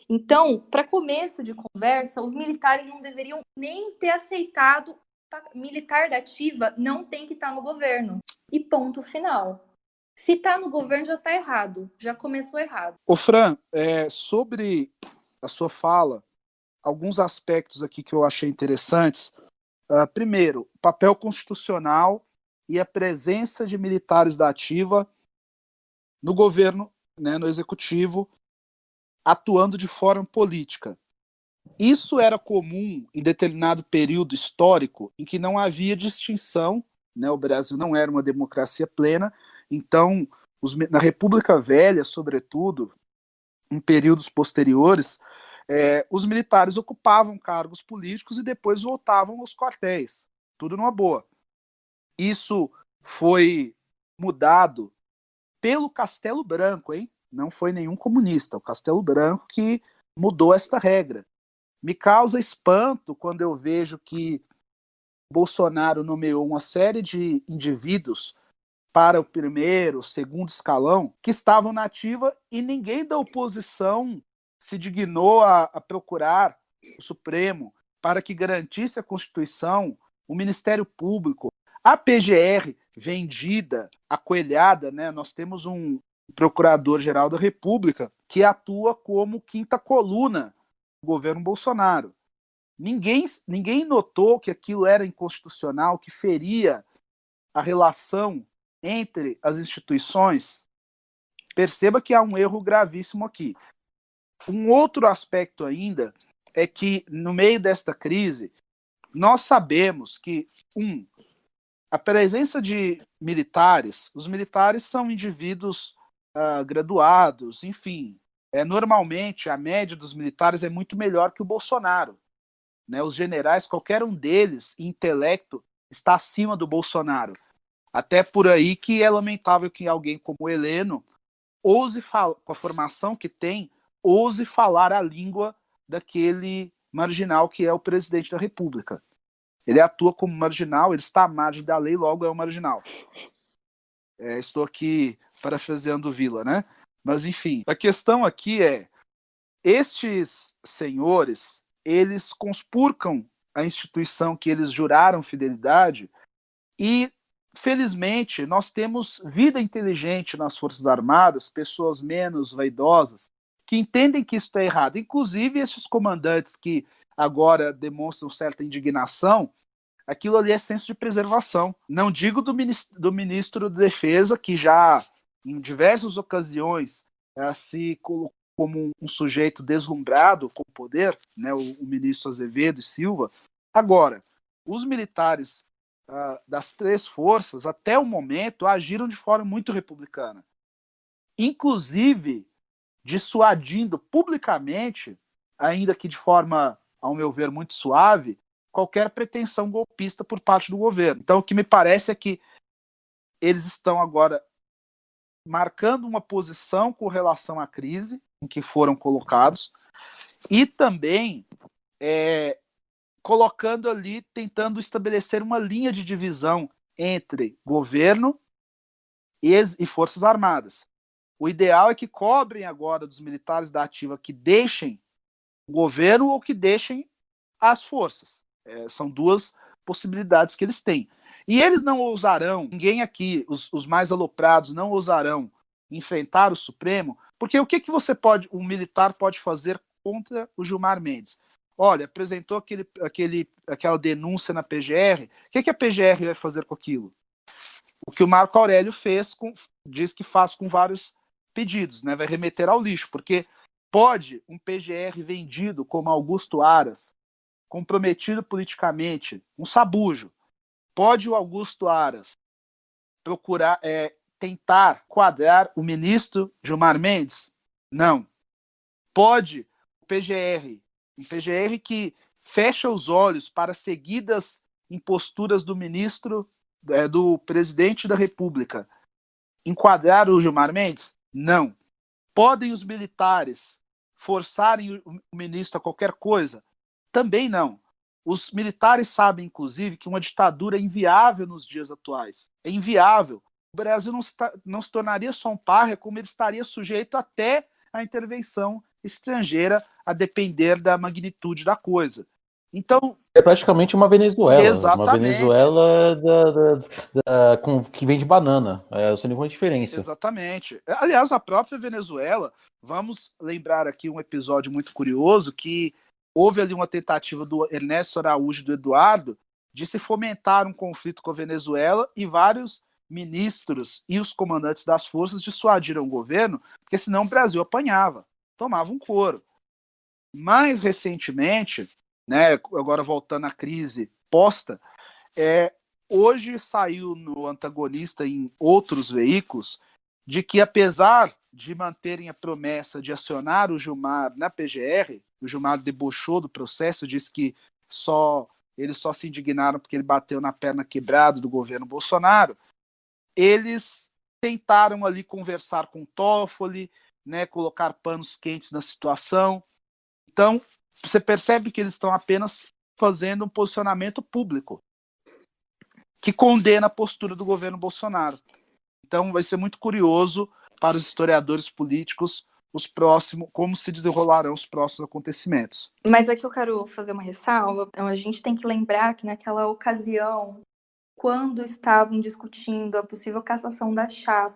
Então, para começo de conversa, os militares não deveriam nem ter aceitado. Militar da ativa não tem que estar no governo. E ponto final. Se está no governo, já está errado. Já começou errado. Ô Fran, sobre a sua fala, alguns aspectos aqui que eu achei interessantes. Primeiro, papel constitucional e a presença de militares da ativa no governo, né, no executivo, atuando de forma política. Isso era comum em determinado período histórico em que não havia distinção, né, o Brasil não era uma democracia plena, então, na República Velha, sobretudo, em períodos posteriores, os militares ocupavam cargos políticos e depois voltavam aos quartéis, tudo numa boa. Isso foi mudado pelo Castelo Branco, hein? Não foi nenhum comunista, o Castelo Branco que mudou esta regra. Me causa espanto quando eu vejo que Bolsonaro nomeou uma série de indivíduos para o primeiro, segundo escalão, que estavam na ativa e ninguém da oposição se dignou a procurar o Supremo para que garantisse a Constituição, o Ministério Público, a PGR vendida, acoelhada, né? Nós temos um Procurador-Geral da República que atua como quinta coluna do governo Bolsonaro. Ninguém notou que aquilo era inconstitucional, que feria a relação entre as instituições. Perceba que há um erro gravíssimo aqui. Um outro aspecto ainda é que, no meio desta crise, nós sabemos que, a presença de militares, os militares são indivíduos graduados, enfim. Normalmente, a média dos militares é muito melhor que o Bolsonaro. Né? Os generais, qualquer um deles, em intelecto, está acima do Bolsonaro. Até por aí que é lamentável que alguém como o Heleno ouse falar, com a formação que tem, ouse falar a língua daquele marginal que é o presidente da República. Ele atua como marginal, ele está à margem da lei, logo é um marginal. Estou aqui parafraseando o Vila, né? Mas, enfim, a questão aqui é, estes senhores, eles conspurcam a instituição que eles juraram fidelidade e, felizmente, nós temos vida inteligente nas Forças Armadas, pessoas menos vaidosas, que entendem que isso está errado. Inclusive, esses comandantes que agora demonstram certa indignação, aquilo ali é senso de preservação. Não digo do ministro da Defesa, que já, em diversas ocasiões, se colocou como um sujeito deslumbrado com o poder, né, o ministro Azevedo e Silva. Agora, os militares das três forças, até o momento, agiram de forma muito republicana. Inclusive, dissuadindo publicamente, ainda que de forma, ao meu ver, muito suave, qualquer pretensão golpista por parte do governo. Então, o que me parece é que eles estão agora marcando uma posição com relação à crise em que foram colocados e também colocando ali, tentando estabelecer uma linha de divisão entre governo e Forças Armadas. O ideal é que cobrem agora dos militares da ativa que deixem o governo ou que deixem as forças. São duas possibilidades que eles têm. E eles não ousarão, ninguém aqui, os mais aloprados, não ousarão enfrentar o Supremo, porque o que o militar pode fazer contra o Gilmar Mendes? Olha, apresentou aquela denúncia na PGR, o que a PGR vai fazer com aquilo? O que o Marco Aurélio diz que faz com vários pedidos, né? Vai remeter ao lixo, porque pode um PGR vendido como Augusto Aras, comprometido politicamente, um sabujo, pode o Augusto Aras procurar tentar quadrar o ministro Gilmar Mendes? Não. Pode o PGR, um PGR que fecha os olhos para seguidas imposturas do ministro, do presidente da República, enquadrar o Gilmar Mendes? Não. Podem os militares forçarem o ministro a qualquer coisa? Também não. Os militares sabem, inclusive, que uma ditadura é inviável nos dias atuais. É inviável. O Brasil não se tornaria só um párrea, como ele estaria sujeito até à intervenção estrangeira, a depender da magnitude da coisa. Então, é praticamente uma Venezuela. Exatamente. Uma Venezuela que vende banana. Essa é a diferença. Exatamente. Aliás, a própria Venezuela, vamos lembrar aqui um episódio muito curioso, que houve ali uma tentativa do Ernesto Araújo e do Eduardo de se fomentar um conflito com a Venezuela, e vários ministros e os comandantes das forças dissuadiram o governo, porque senão o Brasil apanhava, tomava um couro. Mais recentemente, né, agora voltando à crise posta, hoje saiu no Antagonista, em outros veículos, de que apesar de manterem a promessa de acionar o Gilmar na PGR, o Gilmar debochou do processo, disse que eles só se indignaram porque ele bateu na perna quebrada do governo Bolsonaro. Eles tentaram ali conversar com o Toffoli, né, colocar panos quentes na situação. Então, você percebe que eles estão apenas fazendo um posicionamento público que condena a postura do governo Bolsonaro. Então, vai ser muito curioso para os historiadores políticos como se desenrolarão os próximos acontecimentos. Mas aqui eu quero fazer uma ressalva. Então, a gente tem que lembrar que naquela ocasião, quando estavam discutindo a possível cassação da chapa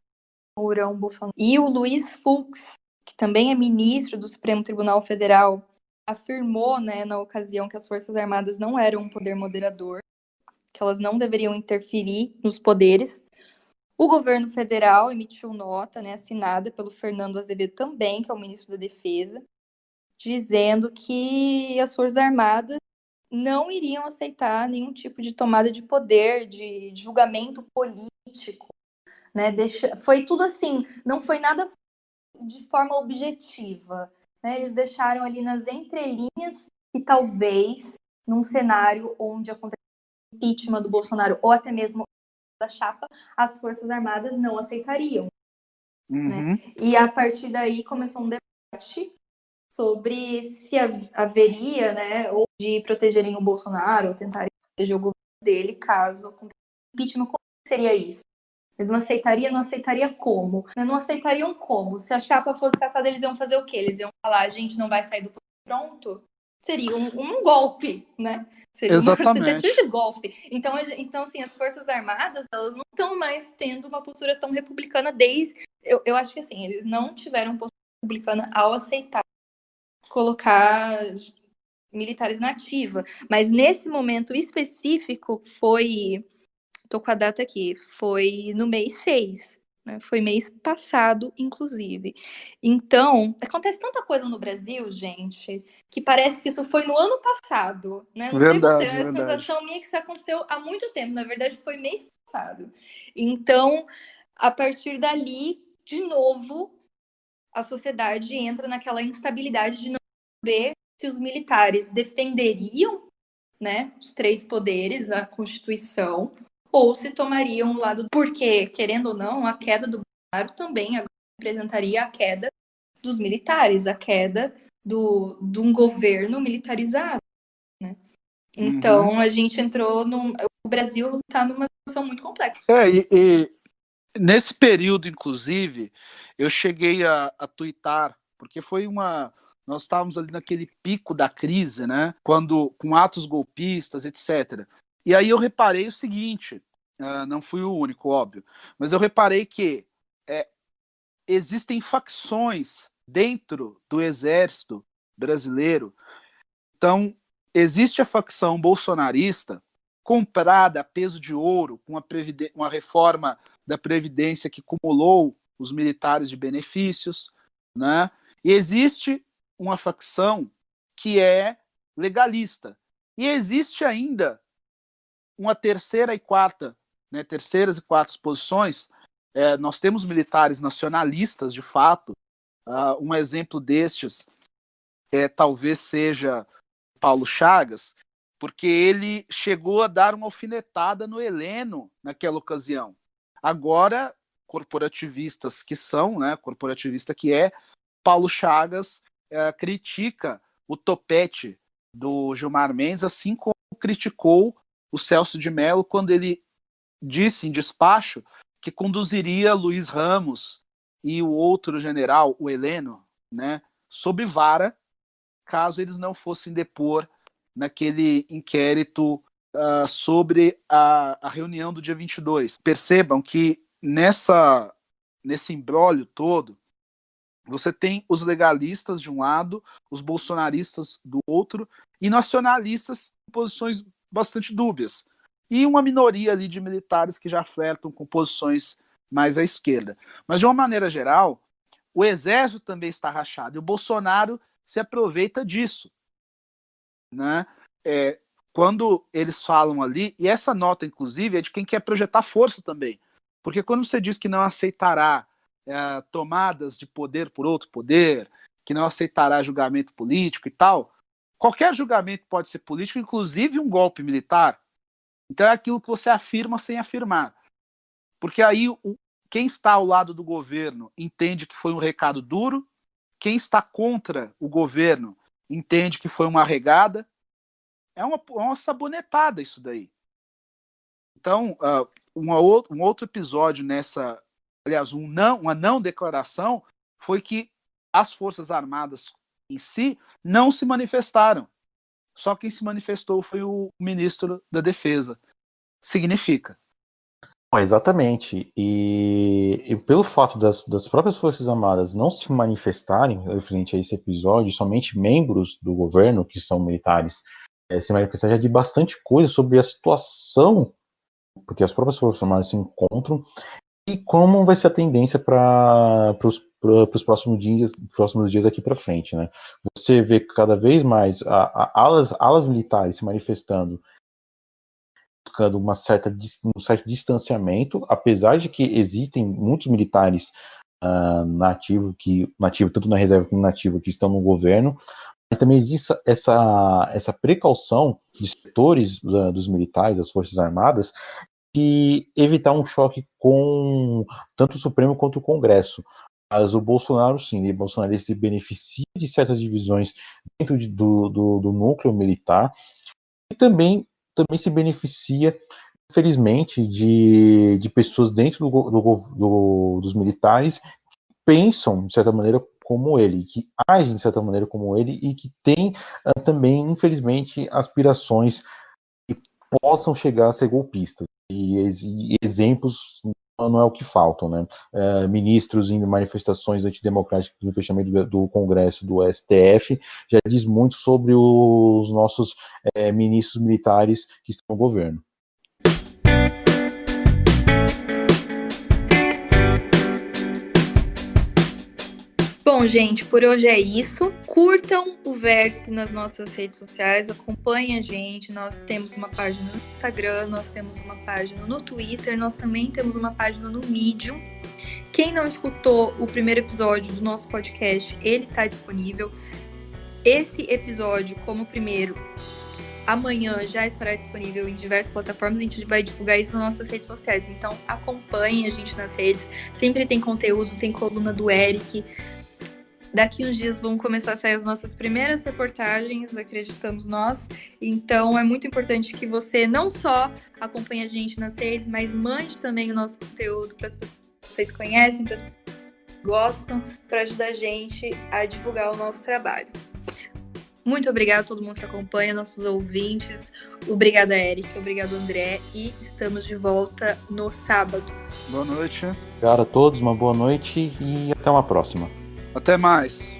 Mourão Bolsonaro, e o Luiz Fux, que também é ministro do Supremo Tribunal Federal, afirmou, né, na ocasião, que as Forças Armadas não eram um poder moderador, que elas não deveriam interferir nos poderes. O governo federal emitiu nota, né, assinada pelo Fernando Azevedo também, que é o ministro da Defesa, dizendo que as Forças Armadas não iriam aceitar nenhum tipo de tomada de poder, de julgamento político, né? Foi tudo assim, não foi nada de forma objetiva, né? Eles deixaram ali nas entrelinhas que talvez, num cenário onde acontecesse o impeachment do Bolsonaro, ou até mesmo da chapa, as Forças Armadas não aceitariam. Né? E a partir daí começou um debate sobre se haveria, né, ou de protegerem o Bolsonaro, ou tentarem proteger o governo dele, caso aconteça impeachment. Como seria isso? Eles não aceitaria como? Não aceitariam como? Se a chapa fosse caçada, eles iam fazer o quê? Eles iam falar, a gente não vai sair do pronto? Seria um golpe, né? Seria Exatamente. Uma tentativa de golpe. Então, assim, as Forças Armadas, elas não estão mais tendo uma postura tão republicana desde... Eu acho que, assim, eles não tiveram postura republicana ao aceitar colocar militares na ativa. Mas nesse momento específico foi... Tô com a data aqui. Foi no mês 6. né? Foi mês passado, inclusive. Então, acontece tanta coisa no Brasil, gente, que parece que isso foi no ano passado, né? Não sei você, Verdade, mas a verdade. sensação minha é que isso aconteceu há muito tempo. Na verdade, foi mês passado. Então, a partir dali, de novo, a sociedade entra naquela instabilidade de não saber se os militares defenderiam, né, os três poderes, a Constituição, ou se tomariam o lado. Porque, querendo ou não, a queda do Bolsonaro também representaria a queda dos militares, a queda de um governo militarizado, né? Então, a gente entrou num. O Brasil está numa situação muito complexa. E nesse período, inclusive, eu cheguei a tuitar, porque foi uma. Nós estávamos ali naquele pico da crise, né? Quando, com atos golpistas, etc. E aí eu reparei o seguinte: não fui o único, óbvio, mas eu reparei que existem facções dentro do exército brasileiro. Então, existe a facção bolsonarista comprada a peso de ouro com uma reforma da Previdência que cumulou os militares de benefícios, né? E existe uma facção que é legalista. E existe ainda uma terceira e quarta, né, terceiras e quartas posições. Nós temos militares nacionalistas, de fato. Um exemplo destes talvez seja Paulo Chagas, porque ele chegou a dar uma alfinetada no Heleno naquela ocasião. Agora, corporativistas que são, né, corporativista que é, Paulo Chagas critica o topete do Gilmar Mendes, assim como criticou o Celso de Mello quando ele disse em despacho que conduziria Luiz Ramos e o outro general, o Heleno, né, sob vara, caso eles não fossem depor naquele inquérito sobre a reunião do dia 22. Percebam que nesse imbróglio todo, você tem os legalistas de um lado, os bolsonaristas do outro, e nacionalistas em posições bastante dúbias. E uma minoria ali de militares que já flertam com posições mais à esquerda. Mas, de uma maneira geral, o exército também está rachado, e o Bolsonaro se aproveita disso, né? Quando eles falam ali, e essa nota, inclusive, é de quem quer projetar força também, porque quando você diz que não aceitará tomadas de poder por outro poder, que não aceitará julgamento político e tal, qualquer julgamento pode ser político, inclusive um golpe militar. Então é aquilo que você afirma sem afirmar, porque aí quem está ao lado do governo entende que foi um recado duro, quem está contra o governo entende que foi uma arregada. É uma sabonetada isso daí. Então, um outro episódio nessa, aliás, uma não declaração foi que as Forças Armadas em si não se manifestaram. Só quem se manifestou foi o ministro da Defesa. Significa. Exatamente. E pelo fato das próprias Forças Armadas não se manifestarem referente a esse episódio, somente membros do governo, que são militares, se manifestar já diz bastante coisa sobre a situação, porque as próprias Forças Armadas se encontram, e como vai ser a tendência para os próximos dias aqui para frente, né? Você vê cada vez mais alas militares se manifestando, buscando um certo distanciamento, apesar de que existem muitos militares nativos, tanto na reserva como na ativa, que estão no governo, mas também existe essa precaução de setores dos militares, das Forças Armadas, de evitar um choque com tanto o Supremo quanto o Congresso. Mas o Bolsonaro, sim, o Bolsonaro se beneficia de certas divisões dentro do núcleo militar e também se beneficia, infelizmente, de pessoas dentro dos militares que pensam, de certa maneira, como ele, que agem de certa maneira como ele e que têm também, infelizmente, aspirações que possam chegar a ser golpistas. E exemplos não é o que faltam, né? Ministros em manifestações antidemocráticas no fechamento do Congresso, do STF, já diz muito sobre os nossos ministros militares que estão no governo. gente, por hoje é isso. Curtam o Vértice nas nossas redes sociais, acompanhem a gente. Nós temos uma página no Instagram, nós temos uma página no Twitter, nós também temos uma página no Medium. Quem não escutou o primeiro episódio do nosso podcast, ele está disponível. Esse episódio, como o primeiro, amanhã já estará disponível em diversas plataformas. A gente vai divulgar isso nas nossas redes sociais. Então, acompanhem a gente nas redes. Sempre tem conteúdo, tem coluna do Eric. Daqui uns dias vão começar a sair as nossas primeiras reportagens, acreditamos nós. Então, é muito importante que você não só acompanhe a gente nas redes, mas mande também o nosso conteúdo para as pessoas que vocês conhecem, para as pessoas que gostam, para ajudar a gente a divulgar o nosso trabalho. Muito obrigada a todo mundo que acompanha, nossos ouvintes. Obrigada, Eric. Obrigado, André. E estamos de volta no sábado. Boa noite. Obrigado a todos, uma boa noite e até uma próxima. Até mais.